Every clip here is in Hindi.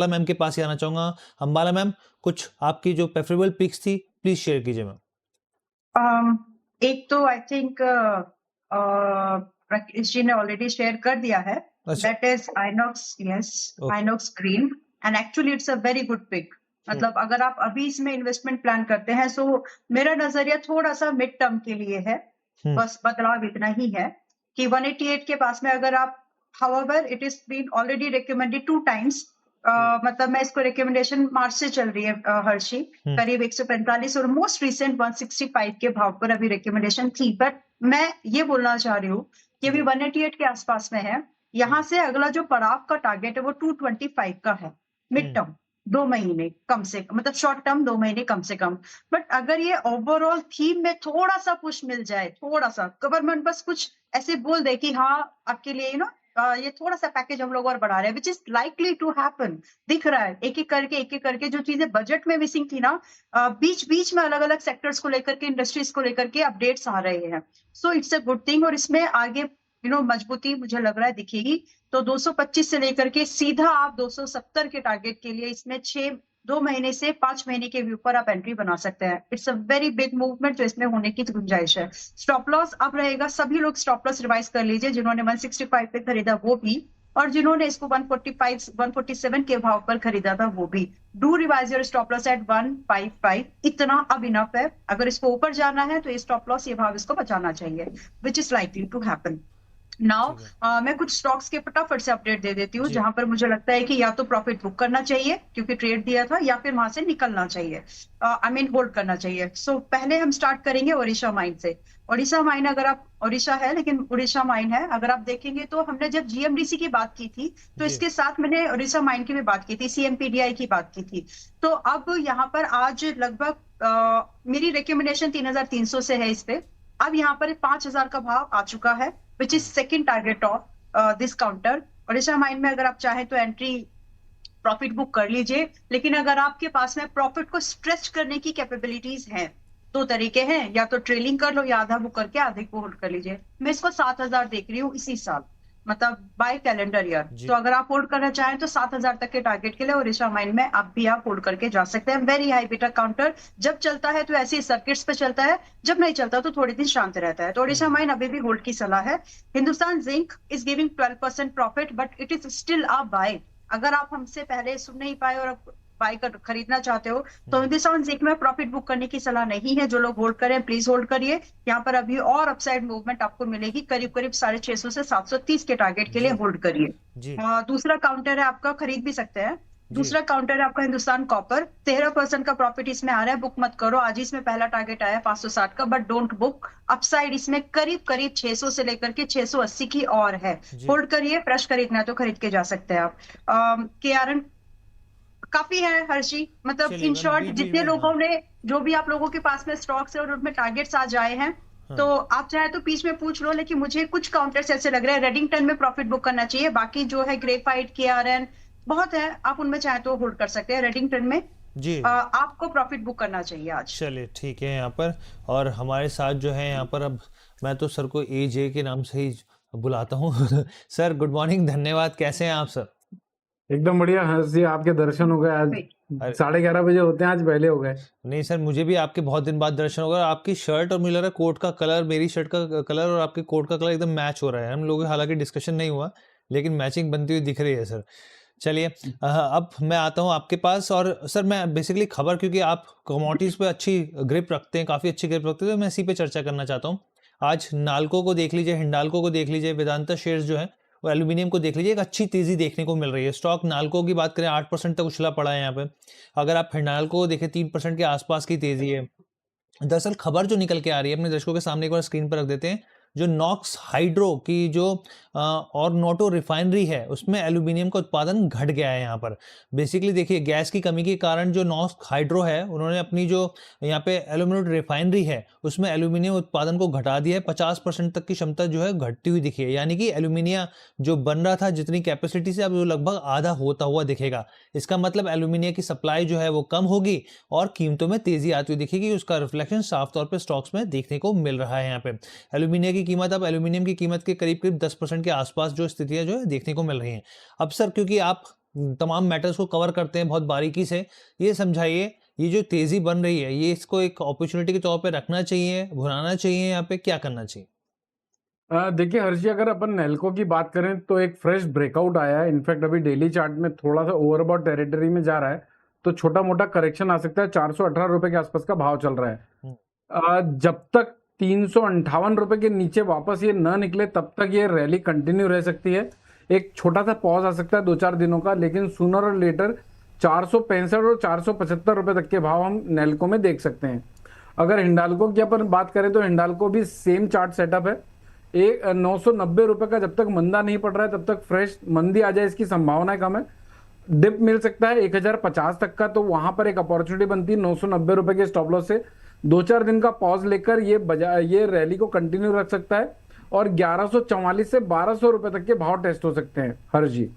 मैम के पास ही आना चाहूंगा। अंबाला मैम, कुछ आपकी जो प्रेफरेबल पिक्स थी प्लीज शेयर कीजिए मैम। एक तो आई थिंक राकेश जी ने ऑलरेडी शेयर कर दिया है, अच्छा। That is Inox, yes, okay. Inox green, and actually it's a very good pick. मतलब अगर आप अभी इसमें इन्वेस्टमेंट प्लान करते हैं, सो मेरा नजरिया थोड़ा सा मिड टर्म के लिए है, हम्म। बस बदलाव इतना ही है कि 188 के पास में अगर आप, however it is been already recommended 2 times, मतलब मैं इसको रिकमेंडेशन मार्च से चल रही है, हर्षी, करीब 145 और मोस्ट रिसेंट 165 के भाव पर अभी रिकमेंडेशन थी। बट मैं ये बोलना चाह रही हूँ कि अभी 188 के आसपास में है। यहाँ से अगला जो पड़ाव का टारगेट है वो 225 का है, मिड टर्म, 2 महीने कम से कम, मतलब शॉर्ट टर्म 2 महीने कम से कम। बट अगर ये ओवरऑल थीम में थोड़ा सा पुश मिल जाए, थोड़ा सा गवर्नमेंट बस कुछ ऐसे बोल दे कि हाँ आपके लिए ये थोड़ा सा पैकेज हम लोग और बढ़ा रहे हैं, which is likely to happen, दिख रहा है एक एक करके जो चीजें बजट में मिसिंग थी ना, बीच बीच में अलग अलग सेक्टर्स को लेकर के, इंडस्ट्रीज को लेकर के अपडेट्स आ रहे हैं। So it's a good thing, और इसमें आगे मजबूती मुझे लग रहा है दिखेगी। तो 225 से लेकर के सीधा आप 270 के टारगेट के लिए इसमें 2 महीने से 5 महीने के व्यू पर आप एंट्री बना सकते हैं। It's a very big movement जो इसमें होने की गुंजाइश है। स्टॉप लॉस अब रहेगा, सभी लोग स्टॉप लॉस रिवाइज कर लीजिए, जिन्होंने 165 पे खरीदा वो भी, और जिन्होंने इसको 145 147 के भाव पर खरीदा था वो भी। Do revise your stop loss at 155, इतना अब इनफ है। अगर इसको ऊपर जाना है तो ये स्टॉप लॉस, ये भाव इसको बचाना चाहिए, which is likely to happen. Now मैं कुछ स्टॉक्स के फटाफट से अपडेट दे देती हूँ, जहां पर मुझे लगता है कि या तो प्रॉफिट बुक करना चाहिए क्योंकि ट्रेड दिया था, या फिर वहां से निकलना चाहिए, आई मीन होल्ड करना चाहिए। सो पहले हम स्टार्ट करेंगे ओडिशा माइन से। ओडिशा माइन, अगर आप, ओडिशा है लेकिन ओडिशा माइन है, अगर आप देखेंगे तो हमने जब जीएमडीसी की बात की थी तो इसके साथ मैंने ओडिशा माइन की भी बात की थी, सीएमपीडीआई की बात की थी। तो अब यहाँ पर आज लगभग मेरी रिकमेंडेशन 3,300 से है इस पे। अब यहाँ पर 5,000 का भाव आ चुका है, which is second target of this counter. Odisha mine में अगर आप चाहें तो एंट्री, प्रॉफिट बुक कर लीजिए, लेकिन अगर आपके पास में प्रॉफिट को स्ट्रेच करने की कैपेबिलिटीज हैं, 2 तरीके हैं, या तो ट्रेलिंग कर लो या आधा बुक करके आधे को होल्ड कर लीजिए। मैं इसको 7,000 देख रही हूँ इसी साल, मतलब बाय कैलेंडर ईयर। तो अगर आप होल्ड करना चाहें तो 7,000 तक के टारगेट के लिए ओडिशा माइन में अब भी आप होल्ड करके जा सकते हैं। वेरी हाई बीटा काउंटर, जब चलता है तो ऐसे सर्किट्स पे चलता है, जब नहीं चलता तो थोड़ी दिन शांत रहता है। तो ओडिशा माइन अभी भी होल्ड की सलाह है। Hindustan zinc is giving 12% profit, but it is still a buy. अगर आप हमसे पहले सुन नहीं पाए और बाय कर खरीदना चाहते हो तो हिंदुस्तान जिंक में प्रॉफिट बुक करने की सलाह नहीं है। जो लोग होल्ड करें प्लीज होल्ड करिए, यहाँ पर अभी और अपसाइड मूवमेंट आपको मिलेगी, करीब करीब 650 से 730 के टारगेट के लिए होल्ड करिए। दूसरा काउंटर है आपका, खरीद भी सकते हैं। दूसरा काउंटर है आपका हिंदुस्तान कॉपर, 13% का प्रॉफिट इसमें आ रहा है, बुक मत करो। आज इसमें पहला टारगेट आया 560 का, बट डोंट बुक। अपसाइड इसमें करीब करीब 600 से लेकर के 680 की और है, होल्ड करिए। फ्रेश खरीदना है तो खरीद के जा सकते हैं आप। केआरएन काफी है हर्षी, मतलब इन शॉर्ट जितने लोगों ने, जो भी आप लोगों के पास में स्टॉक्स है और उनमें टारगेट्स आ जाए हैं, तो आप चाहे तो बीच में पूछ लो, लेकिन मुझे कुछ काउंटर्स ऐसे लग रहे हैं रेडिंगटन में प्रॉफिट बुक करना चाहिए। बाकी जो है ग्रेफाइट, केआरएन बहुत है, आप उनमें चाहे तो होल्ड कर सकते हैं। रेडिंगटन में आपको प्रॉफिट बुक करना चाहिए आज। चलिए ठीक है यहाँ पर। और हमारे साथ जो है यहाँ पर, अब मैं तो सर को AJ के नाम से ही बुलाता हूँ सर गुड मॉर्निंग, धन्यवाद, कैसे हैं आप सर? एकदम बढ़िया हर्ष जी, आपके दर्शन हो गए आज। 11:30 बजे होते हैं, आज पहले हो गए। नहीं सर, मुझे भी आपके बहुत दिन बाद दर्शन हो गए। आपकी शर्ट और मुझे लग रहा है कोट का कलर, मेरी शर्ट का कलर और आपके कोट का कलर एकदम मैच हो रहा है। हम लोग हालांकि डिस्कशन नहीं हुआ, लेकिन मैचिंग बनती हुई दिख रही है सर। चलिए अब मैं आता हूँ आपके पास। और सर मैं बेसिकली खबर, क्योंकि आप कमोडिटीज पे अच्छी ग्रिप रखते हैं, काफ़ी अच्छी ग्रिप रखते हैं, तो मैं इसी पे चर्चा करना चाहता हूँ। आज नाल्को को देख लीजिए, हिंडाल्को को देख लीजिए, वेदांता शेयर्स जो है वो एल्यूमिनियम को देख लीजिए, एक अच्छी तेजी देखने को मिल रही है। स्टॉक नाल्को की बात करें 8% तक उछला पड़ा है यहाँ पे। अगर आप हिंडाल्को को देखें 3% के आसपास की तेजी है। दरअसल खबर जो निकल के आ रही है, अपने दर्शकों के सामने एक बार स्क्रीन पर रख देते हैं। जो नॉक्स हाइड्रो की जो और नोटो रिफाइनरी है, उसमें एल्यूमिनियम का उत्पादन घट गया है यहाँ पर। बेसिकली देखिए, गैस की कमी के कारण जो नॉक्स हाइड्रो है, उन्होंने अपनी जो यहाँ पे एल्यूमिनियम रिफाइनरी है उसमें एल्यूमिनियम उत्पादन को घटा दिया है। 50% तक की क्षमता जो है घटती हुई दिखी है, यानी कि एल्यूमिनियम जो बन रहा था जितनी कैपेसिटी से, अब वो लगभग आधा होता हुआ दिखेगा। इसका मतलब एल्यूमिनियम की सप्लाई जो है वो कम होगी और कीमतों में तेजी आती हुई दिखेगी। उसका रिफ्लेक्शन साफ तौर पर स्टॉक्स में देखने को मिल रहा है। यहाँ पे एल्यूमिनियम की कीमत, अब एल्यूमिनियम की कीमत के करीब करीब 10% के आसपास जो स्थितियां जो है देखने को मिल रही हैं। अब सर, क्योंकि आप तमाम मैटर्स को कवर करते हैं बहुत बारीकी से। ये समझाइए, ये जो तेज़ी बन रही है, ये इसको एक अपॉर्चुनिटी के तौर पे रखना चाहिए, भुनाना चाहिए, यहाँ पे क्या करना चाहिए? देखिए हर्षी, अगर अपन नेल्को की बात करें तो एक फ्रेश ब्रेकआउट आया है। इनफैक्ट अभी डेली चार्ट में थोड़ा सा ओवरबॉट टेरिटरी में जा रहा है, तो छोटा मोटा करेक्शन आ सकता है। 418 रुपए के आसपास का भाव चल रहा है। जब तक 358 रुपए के नीचे वापस ये न निकले तब तक ये रैली कंटिन्यू रह सकती है। एक छोटा सा पॉज आ सकता है 2-4 दिनों का, लेकिन सूनर और लेटर 465 और 475 रुपए तक के भाव हम नेल्को में देख सकते हैं। अगर हिंडाल्को की अपन बात करें तो हिंडाल्को भी सेम चार्ट सेटअप है। 990 रुपए का जब तक मंदा नहीं पड़ रहा है तब तक फ्रेश मंदी आ जाए इसकी संभावना कम है। डिप मिल सकता है 1050 तक का, तो वहां पर एक अपॉर्चुनिटी बनती है 990 रुपए के स्टॉप लॉस से। 2-4 दिन का पॉज लेकर ये रैली को कंटिन्यू रख सकता है और 1144 से 1200 रुपए तक के भाव टेस्ट हो सकते हैं। हर जी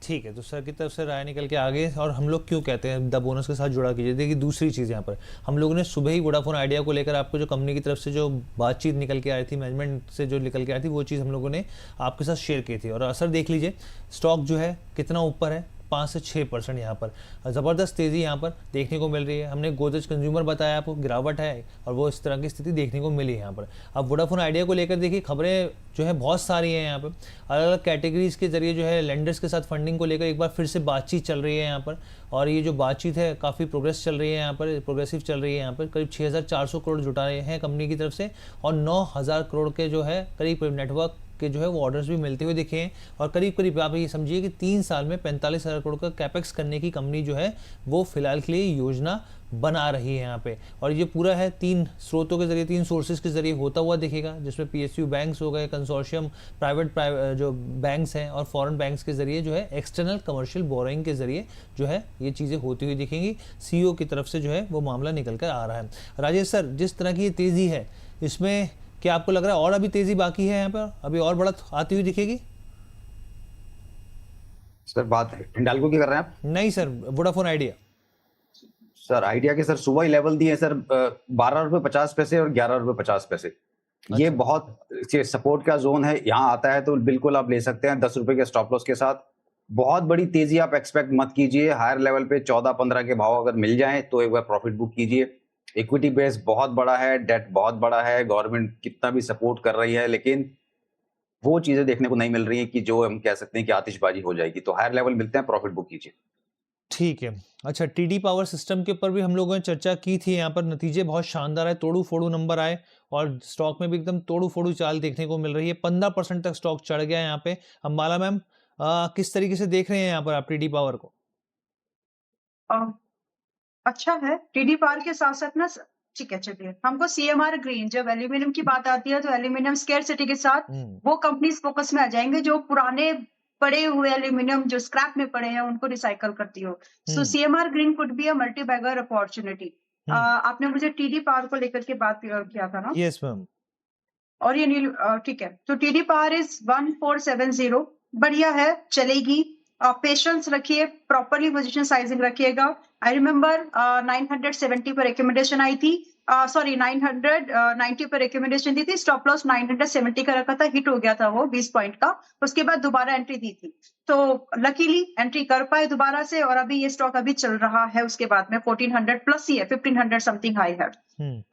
ठीक है, तो सर की तरफ से राय निकल के आ गई। और हम लोग क्यों कहते हैं द बोनस के साथ जुड़ा कीजिए। देखिए दूसरी चीज़ यहाँ पर हम लोगों ने सुबह ही वोडाफोन आइडिया को लेकर आपको जो कंपनी की तरफ से जो बातचीत निकल के आई थी, मैनेजमेंट से जो निकल के आई थी, वो चीज़ हम लोगों ने आपके साथ शेयर की थी। और असर देख लीजिए, स्टॉक जो है कितना ऊपर है, 5 से 6% यहाँ पर ज़बरदस्त तेज़ी यहाँ पर देखने को मिल रही है। हमने गोदरेज कंज्यूमर बताया आपको, गिरावट है और वो इस तरह की स्थिति देखने को मिली है यहाँ पर। अब वोडाफोन आइडिया को लेकर देखिए खबरें जो है बहुत सारी हैं यहाँ पर। अलग अलग कैटेगरीज के जरिए जो है लेंडर्स के साथ फंडिंग को लेकर एक बार फिर से बातचीत चल रही है यहाँ पर। और ये जो बातचीत है काफ़ी प्रोग्रेस चल रही है यहाँ पर, प्रोग्रेसिव चल रही है यहाँ पर। करीब 6400 करोड़ जुटाए हैं कंपनी की तरफ से और 9000 करोड़ के जो है करीब नेटवर्क के जो है वो ऑर्डर्स भी मिलते हुए दिखे हैं। और करीब करीब आप ये समझिए कि 3 साल में 45,000 करोड़ का कैपेक्स करने की कंपनी जो है वो फिलहाल के लिए योजना बना रही है यहाँ पे। और ये पूरा है 3 स्रोतों के जरिए, 3 सोर्सेज के जरिए होता हुआ दिखेगा, जिसमें PSU बैंक्स हो गए, कंसोर्शियम प्राइवेट जो बैंक्स हैं और फॉरेन बैंक्स के जरिए जो है एक्सटर्नल कमर्शियल बोरोइंग के जरिए जो है ये चीज़ें होती हुई दिखेंगी। CEO की तरफ से जो है वो मामला निकल कर आ रहा है। राजेश सर, जिस तरह की ये तेज़ी है इसमें क्या आपको लग रहा है और अभी तेजी बाकी है यहाँ पर, अभी और बढ़त आती हुई दिखेगी? सर बात हिंडाल्को की कर रहे हैं आप? नहीं sir, Vodafone idea. Sir idea के सर सुबह ही लेवल दिए सर 12.50 रुपए और 11.50 रुपए। ये बहुत सपोर्ट का जोन है, यहाँ आता है तो बिल्कुल आप ले सकते हैं 10 रुपए के स्टॉप लॉस के साथ। बहुत बड़ी तेजी आप एक्सपेक्ट मत कीजिए। हायर लेवल पे 14-15 के भाव अगर मिल जाए तो एक बार प्रॉफिट बुक कीजिए। इक्विटी बेस बहुत बड़ा है, डेट बहुत बड़ा है, गवर्नमेंट कितना भी सपोर्ट कर रही है, लेकिन वो चीजें देखने को नहीं मिल रही हैं कि जो हम कह सकते हैं कि आतिशबाजी हो जाएगी। तो हायर लेवल मिलते हैं, प्रॉफिट बुक कीजिए। ठीक है। अच्छा, TD पावर सिस्टम के ऊपर भी हम लोगों ने चर्चा की थी। यहाँ पर नतीजे बहुत शानदार है, तोड़ू फोड़ू नंबर आए और स्टॉक में भी एकदम तोड़ू फोड़ू चाल देखने को मिल रही है। 15% तक स्टॉक चढ़ गया है यहाँ पे। अंबाला मैम, किस तरीके से देख रहे हैं यहाँ पर आप TD पावर को? अच्छा है, TD पावर के साथ साथ ना, ठीक है चलिए, हमको CMR ग्रीन, जब एल्यूमिनियम की बात आती है तो एल्यूमिनियम स्केर्सिटी के साथ वो कंपनीज फोकस में आ जाएंगे जो पुराने पड़े हुए एल्यूमिनियम जो स्क्रैप में पड़े हैं उनको रिसाइकल करती हो। So CMR green could be a multibagger opportunity. आपने मुझे TD पावर को लेकर के बात किया था ना? Yes ma'am. और ये ठीक है, तो TD पावर इज 1470, बढ़िया है, चलेगी। पेशेंस रखिए, प्रॉपरली पोजीशन साइजिंग रखिएगा। आई रिमेम्बर 970 पर रिकमेंडेशन आई थी, सॉरी 990 पर रिकमेंडेशन दी थी, स्टॉप लॉस 970 का रखा था, हिट हो गया था वो 20 पॉइंट का। उसके बाद दोबारा एंट्री दी थी, तो लकीली एंट्री कर पाए दोबारा से, और अभी ये स्टॉक अभी चल रहा है। उसके बाद में 1400 प्लस ही है, 1500 समथिंग हाई है।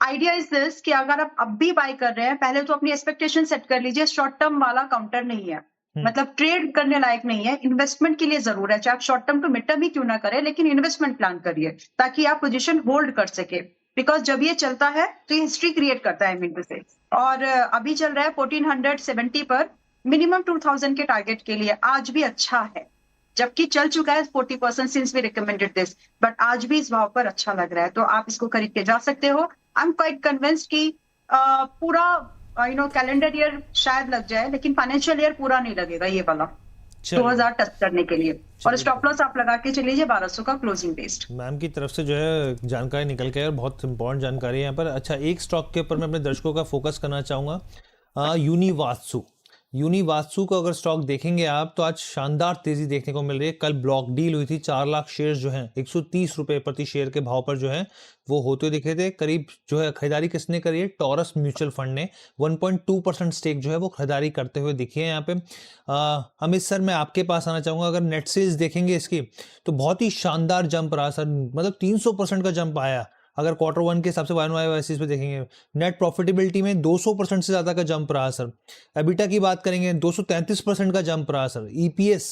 आइडिया इज दिस कि अगर आप अब भी बाय कर रहे हैं, पहले तो अपनी एक्सपेक्टेशन सेट कर लीजिए। शॉर्ट टर्म वाला काउंटर नहीं है, मतलब ट्रेड करने लायक नहीं है, इन्वेस्टमेंट के लिए जरूर है। चाहे आप short term to mid term ही क्यों ना करें, लेकिन इन्वेस्टमेंट प्लान करिए ताकि आप पोजीशन होल्ड कर सके। बिकॉज जब ये चलता है तो ये हिस्ट्री क्रिएट करता है मिनट से। और अभी चल रहा है 1470 पर, मिनिमम 2000 के टारगेट के लिए आज भी अच्छा है, जबकि चल चुका है 40% since we recommended this, but आज भी इस भाव पर अच्छा लग रहा है, तो आप इसको खरीद के जा सकते हो। आई एम क्वाइट कन्विंस्ड कि पूरा कैलेंडर ईयर शायद लग जाए, लेकिन फाइनेंशियल ईयर पूरा नहीं लगेगा ये वाला 2000 टच करने के लिए। और स्टॉप लॉस आप लगा के चलिए 1200 का क्लोजिंग बेस्ड। मैम की तरफ से जो है जानकारी निकल के, बहुत इंपॉर्टेंट जानकारी है यहाँ पर। अच्छा, एक स्टॉक के ऊपर मैं अपने दर्शकों का फोकस करना चाहूँगा, यूनिवात्सु। यूनिवास्तु को अगर स्टॉक देखेंगे आप तो आज शानदार तेजी देखने को मिल रही है। कल ब्लॉक डील हुई थी, 4 लाख शेयर जो हैं 130 रुपए प्रति शेयर के भाव पर जो है वो होते हुए दिखे थे। करीब जो है खरीदारी किसने करी है, टॉरस म्यूचुअल फंड ने 1.2% स्टेक जो है वो खरीदारी करते हुए दिखे हैं यहाँ पे। अमित सर, मैं आपके पास आना चाहूंगा। अगर नेट सेल्स देखेंगे इसकी तो बहुत ही शानदार जंप रहा सर, मतलब 300% का जंप आया। अगर क्वार्टर वन के हिसाब से YoY बेसिस पे देखेंगे, नेट प्रॉफिटेबिलिटी में 200% से ज्यादा का जंप रहा सर। एबिटा की बात करेंगे 233% का जंप रहा सर। EPS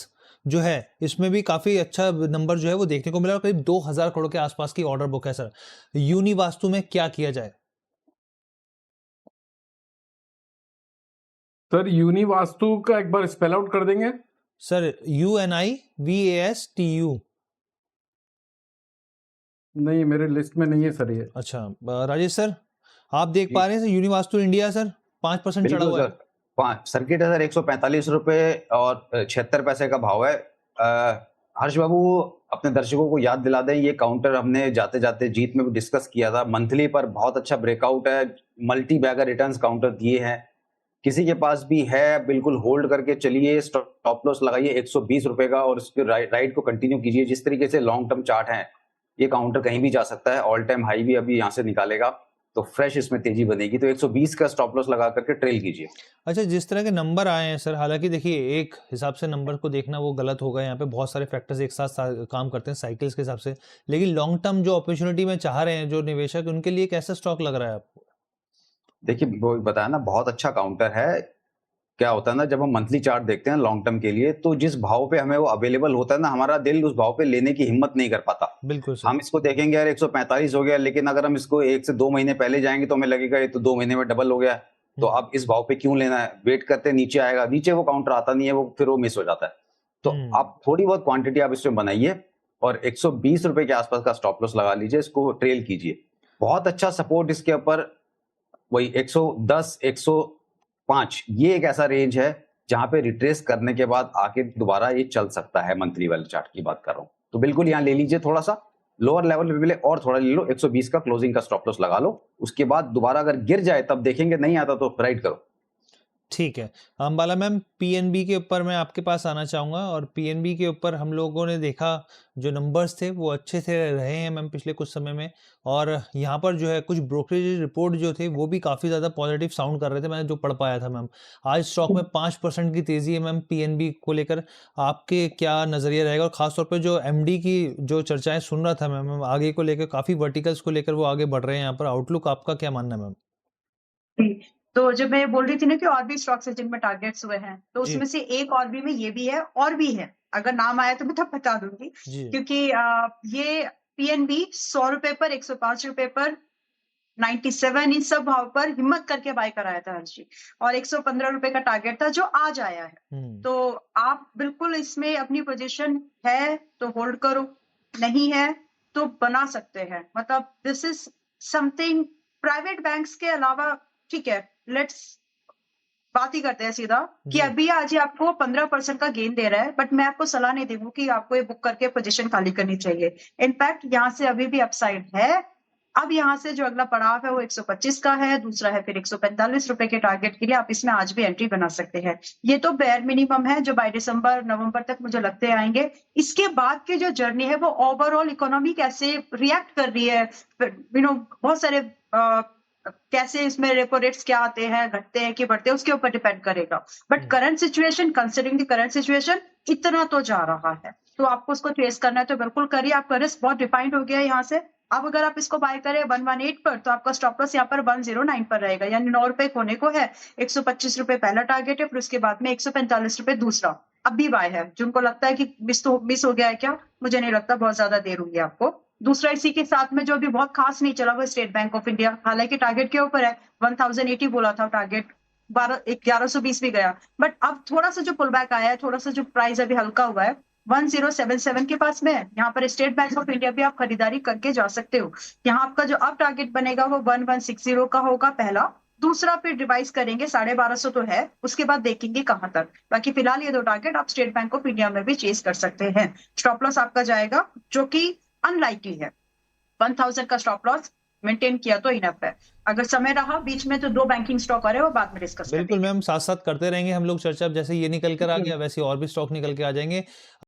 जो है इसमें भी काफी अच्छा नंबर जो है वो देखने को मिला और करीब 2000 करोड़ के आसपास की ऑर्डर बुक है सर। यूनिवास्तु में क्या किया जाए? सर यूनिवास्तु का एक बार स्पेल आउट कर देंगे सर? UNIVASTU। नहीं, मेरे लिस्ट में नहीं है सर ये। अच्छा, राजेश सर आप देख पा रहे हैं सर यूनिवास्तु इंडिया सर 5% चढ़ा हुआ है। सर्किट है सर 145 रुपए और 76 पैसे का भाव है। हर्ष बाबू अपने दर्शकों को याद दिला दें, ये काउंटर हमने जाते जाते जीत में भी डिस्कस किया था। मंथली पर बहुत अच्छा ब्रेकआउट है, मल्टी बैगर रिटर्न्स काउंटर दिए हैं। किसी के पास भी है बिल्कुल होल्ड करके चलिए, स्टॉप लॉस लगाइए 120 रुपए का और उसके राइड को कंटिन्यू कीजिए। जिस तरीके से लॉन्ग टर्म चार्ट है, ये काउंटर कहीं भी जा सकता है। ऑल टाइम हाई भी अभी यहाँ से निकालेगा तो फ्रेश इसमें तेजी बनेगी। तो 120 का स्टॉप लॉस लगा करके ट्रेल कीजिए। अच्छा, जिस तरह के नंबर आए हैं सर, हालांकि देखिए एक हिसाब से नंबर को देखना वो गलत होगा। यहाँ पे बहुत सारे फैक्टर्स एक साथ काम करते हैं साइकिल्स के हिसाब से, लेकिन लॉन्ग टर्म जो अपॉर्चुनिटी में चाह रहे हैं जो निवेशक, उनके लिए कैसा स्टॉक लग रहा है आपको? देखिए वो बताया ना, बहुत अच्छा काउंटर है। क्या होता है ना, जब हम मंथली चार्ट देखते हैं लॉन्ग टर्म के लिए, तो जिस भाव पे हमें वो अवेलेबल होता है ना, हमारा दिल उस भाव पे लेने की हिम्मत नहीं कर पाता। बिल्कुल सर। हम इसको देखेंगे यार 145 हो गया, लेकिन अगर हम इसको 1 से 2 महीने पहले जाएंगे तो हमें लगेगा ये तो 2 महीने में डबल हो गया, तो अब इस भाव पे क्यों लेना है। वेट करते नीचे आएगा, नीचे वो काउंटर आता नहीं है, वो फिर वो मिस हो जाता है। तो आप थोड़ी बहुत क्वांटिटी आप इसमें बनाइए और 120 रुपए के आसपास का स्टॉप लॉस लगा लीजिए, इसको ट्रेल कीजिए। बहुत अच्छा सपोर्ट इसके ऊपर वही 110 105, ये एक ऐसा रेंज है जहां पे रिट्रेस करने के बाद आके दोबारा ये चल सकता है। मंथली वाले चार्ट की बात कर रहा हूं, तो बिल्कुल यहाँ ले लीजिए, थोड़ा सा लोअर लेवल पे मिले और थोड़ा ले लो, 120 का क्लोजिंग का स्टॉप लॉस लगा लो। उसके बाद दोबारा अगर गिर जाए तब देखेंगे, नहीं आता तो राइट करो। ठीक है। अंबाला मैम, पीएनबी के ऊपर मैं आपके पास आना चाहूँगा। और पीएनबी के ऊपर हम लोगों ने देखा जो नंबर्स थे वो अच्छे से रहे हैं मैम पिछले कुछ समय में, और यहाँ पर जो है कुछ ब्रोकरेज रिपोर्ट जो थे वो भी काफ़ी ज़्यादा पॉजिटिव साउंड कर रहे थे, मैंने जो पढ़ पाया था मैम। आज स्टॉक में 5% की तेज़ी है मैम पीएनबी को लेकर, आपके क्या नज़रिया रहेगा? और खासतौर पर जो एमडी की जो चर्चाएं सुन रहा था मैम, आगे को लेकर काफ़ी वर्टिकल्स को लेकर वो आगे बढ़ रहे हैं यहाँ पर, आउटलुक आपका क्या मानना है मैम? तो जब मैं बोल रही थी ना कि और भी स्टॉक्स है जिनमें टारगेट्स हुए हैं, तो उसमें से एक और भी में ये भी है और भी है। अगर नाम आया तो मैं तब बता दूंगी, क्योंकि ये पीएनबी 100 रुपए पर, 105 रुपए पर, 97, इन सब भाव पर हिम्मत करके बाय कराया था हर्षी, और 115 रुपए का टारगेट था जो आज आया है। तो आप बिल्कुल इसमें अपनी पोजीशन है तो होल्ड करो, नहीं है तो बना सकते हैं। मतलब this is something private banks के अलावा, ठीक है, लेट्स बात ही करते हैं सीधा कि अभी आज ही आपको 15% का गेन दे रहा है, बट मैं आपको सलाह नहीं दूंगी कि आपको ये बुक करके पोजीशन खाली करनी चाहिए। इनफैक्ट यहाँ से अभी भी अपसाइड है। अब यहाँ से जो अगला पड़ाव है वो 125 का है, दूसरा है फिर 145 रुपए के टारगेट के लिए आप इसमें आज भी एंट्री बना सकते हैं। ये तो बेयर मिनिमम है जो बाय दिसंबर नवंबर तक मुझे लगते आएंगे। इसके बाद की जो जर्नी है वो ओवरऑल इकोनॉमी कैसे रिएक्ट कर रही है, बहुत सारे कैसे इसमें रेपो रेट्स क्या आते हैं, घटते हैं कि बढ़ते हैं, उसके ऊपर डिपेंड करेगा। But current situation, considering the current situation, इतना तो जा रहा है, तो आपको उसको ट्रेस करना है तो बिल्कुल करिए। आपका रिस्क बहुत डिफाइंड हो गया है यहाँ से। अब अगर आप इसको बाय करें 118 पर, तो आपका स्टॉप लॉस यहाँ पर 109 पर रहेगा, यानी 9 रुपए खोने को है। 125 रुपए पहला टारगेट है, फिर उसके बाद में 145 रुपए दूसरा। अब भी बाय है। जिनको लगता है कि मिस हो गया है क्या, मुझे नहीं लगता बहुत ज्यादा देर हुई आपको। दूसरा इसी के साथ में जो भी बहुत खास नहीं चला वो स्टेट बैंक ऑफ इंडिया, हालांकि टारगेट के ऊपर है, 1080 बोला था टारगेट, 1120 भी गया, बट अब थोड़ा सा जो पुल बैक आया है, थोड़ा सा जो प्राइस अभी हल्का हुआ है, 1077 के पास में है। यहाँ पर स्टेट बैंक ऑफ इंडिया भी आप खरीदारी करके जा सकते हो। यहाँ आपका जो अब टारगेट बनेगा वो 1160 का होगा पहला, दूसरा फिर रिवाइज करेंगे 1250 तो है, उसके बाद देखेंगे कहां तक। बाकी फिलहाल ये दो टारगेट आप स्टेट बैंक ऑफ इंडिया में भी चेस कर सकते हैं। स्टॉप लॉस आपका जाएगा जो कि अनलाइकली है, 1000 का स्टॉप लॉस, मेंटेन किया तो इनफ है। अगर समय रहा बीच में तो 2 बैंकिंग स्टॉक और है वो बाद में डिस्कस बिल्कुल करेंगे। मैम, साथ-साथ करते रहेंगे हम लोग चर्चा। अब जैसे ये निकल कर आ गया वैसे और भी स्टॉक निकल के आ जाएँगे।